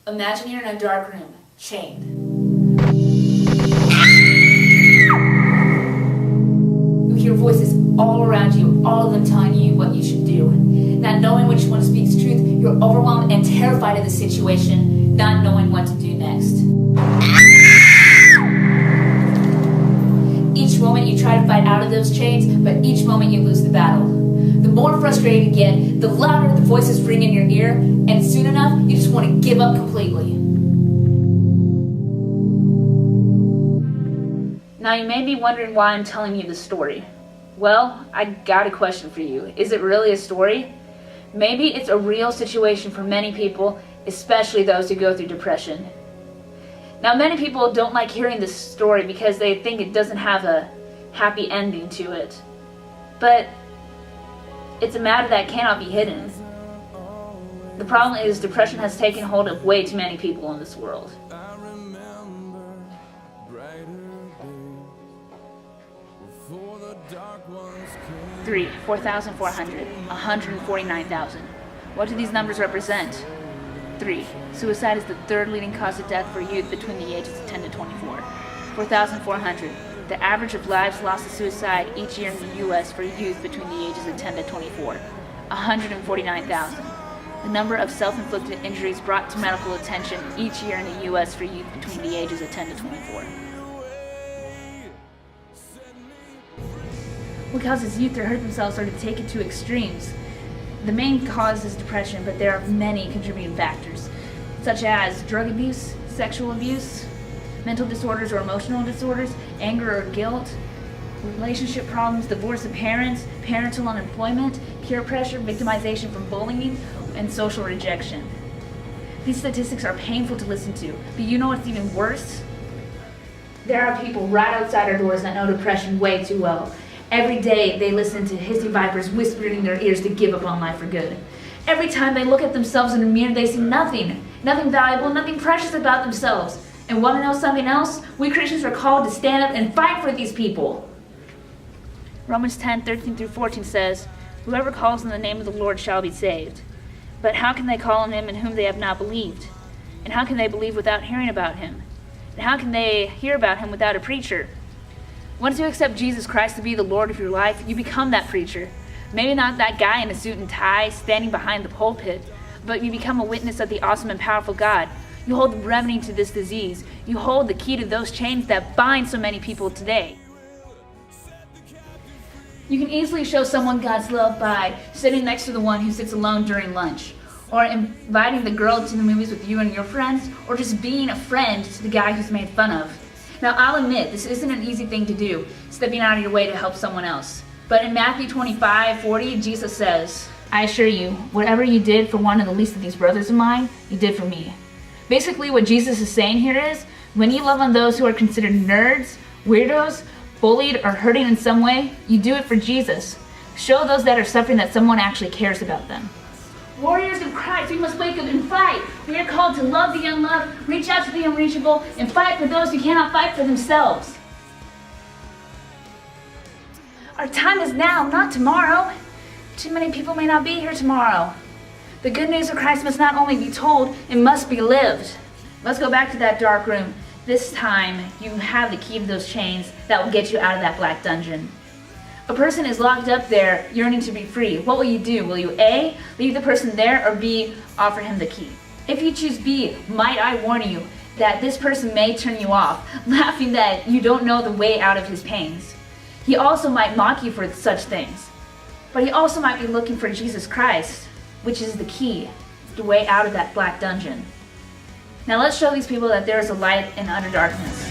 Imagine you're in a dark room, chained. You hear voices all around you, all of them telling you what you should do. Not knowing which one speaks truth, you're overwhelmed and terrified of the situation, not knowing what to do next. Each moment you try to fight out of those chains, but each moment you lose the battle. The more frustrated you get, the louder the voices ring in your ear, and soon enough, you just want to give up completely. Now you may be wondering why I'm telling you this story. Well, I got a question for you. Is it really a story? Maybe it's a real situation for many people, especially those who go through depression. Now, many people don't like hearing this story because they think it doesn't have a happy ending to it. But it's a matter that cannot be hidden. The problem is depression has taken hold of way too many people in this world. 3, 4,400, 149,000. What do these numbers represent? 3. Suicide is the third leading cause of death for youth between the ages of 10 to 24. 4,400. The average of lives lost to suicide each year in the U.S. for youth between the ages of 10 to 24. 149,000. The number of self-inflicted injuries brought to medical attention each year in the U.S. for youth between the ages of 10 to 24. What causes youth to hurt themselves or to take it to extremes? The main cause is depression, but there are many contributing factors, such as drug abuse, sexual abuse, mental disorders or emotional disorders, anger or guilt, relationship problems, divorce of parents, parental unemployment, peer pressure, victimization from bullying, and social rejection. These statistics are painful to listen to, but you know what's even worse? There are people right outside our doors that know depression way too well. Every day they listen to hissing vipers whispering in their ears to give up on life for good. Every time they look at themselves in the mirror, they see nothing valuable, nothing precious about themselves. And want to know something else? We Christians are called to stand up and fight for these people. Romans 10:13-14 says, "Whoever calls on the name of the Lord shall be saved. But how can they call on him in whom they have not believed? And how can they believe without hearing about him? And how can they hear about him without a preacher?" Once you accept Jesus Christ to be the Lord of your life, you become that preacher. Maybe not that guy in a suit and tie standing behind the pulpit, but you become a witness of the awesome and powerful God. You hold the remedy to this disease. You hold the key to those chains that bind so many people today. You can easily show someone God's love by sitting next to the one who sits alone during lunch, or inviting the girl to the movies with you and your friends, or just being a friend to the guy who's made fun of. Now, I'll admit, this isn't an easy thing to do, stepping out of your way to help someone else. But in Matthew 25:40, Jesus says, "I assure you, whatever you did for one of the least of these brothers of mine, you did for me." Basically, what Jesus is saying here is, when you love on those who are considered nerds, weirdos, bullied, or hurting in some way, you do it for Jesus. Show those that are suffering that someone actually cares about them. Warriors of Christ, we must wake up and fight. We are called to love the unloved, reach out to the unreachable, and fight for those who cannot fight for themselves. Our time is now, not tomorrow. Too many people may not be here tomorrow. The good news of Christ must not only be told, it must be lived. Let's go back to that dark room. This time, you have the key to those chains that will get you out of that black dungeon. A person is locked up there, yearning to be free. What will you do? Will you A, leave the person there, or B, offer him the key? If you choose B, might I warn you that this person may turn you off, laughing that you don't know the way out of his pains. He also might mock you for such things. But he also might be looking for Jesus Christ, which is the key, the way out of that black dungeon. Now let's show these people that there is a light in utter darkness.